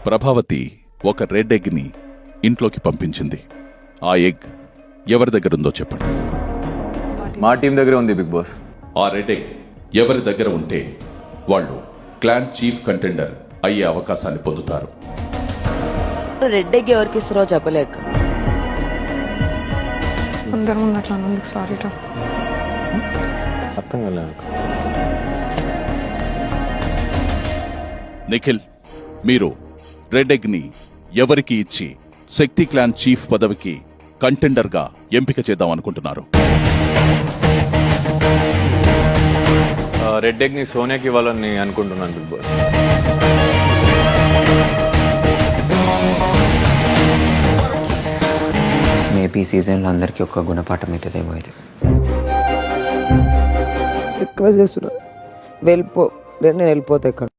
ప్రభావతి ఒక రెడ్ ఎగ్ని ఇంట్లోకి పంపించింది. ఆ ఎగ్ ఎవరి దగ్గరుందో చెప్పండి. మా టీం దగ్గర ఉంది బిగ్ బాస్. ఆ రెడ్ ఎగ్ ఎవరి దగ్గర ఉంటే వాళ్ళు క్లాన్ చీఫ్ కంటెండర్ అయ్యే అవకాశాన్ని పొందుతారు. రెడ్ ఎగ్ ఎవరికి ఇస్తారో చెప్పలేక అందరి ముందు అట్లా అన్నందుకు సారీ రా. అర్థం కాలేదు. నిఖిల్, మీరు రెడ్ ఎగ్ని ఎవరికి ఇచ్చి శక్తి క్లాన్ చీఫ్ పదవికి కంటెండర్గా ఎంపిక చేద్దాం అనుకుంటున్నారు? రెడ్ ఎగ్ ని సోనియాకి ఇవ్వాలని అనుకుంటున్నాను బిగ్ బాస్. మేబీ సీజన్లో అందరికీ ఒక గుణపాఠం అవుతుందేమో ఇది. రిక్వెస్ట్ చేస్తున్నా, వెళ్ళిపో, నేను వెళ్ళిపోతా ఇక్కడ.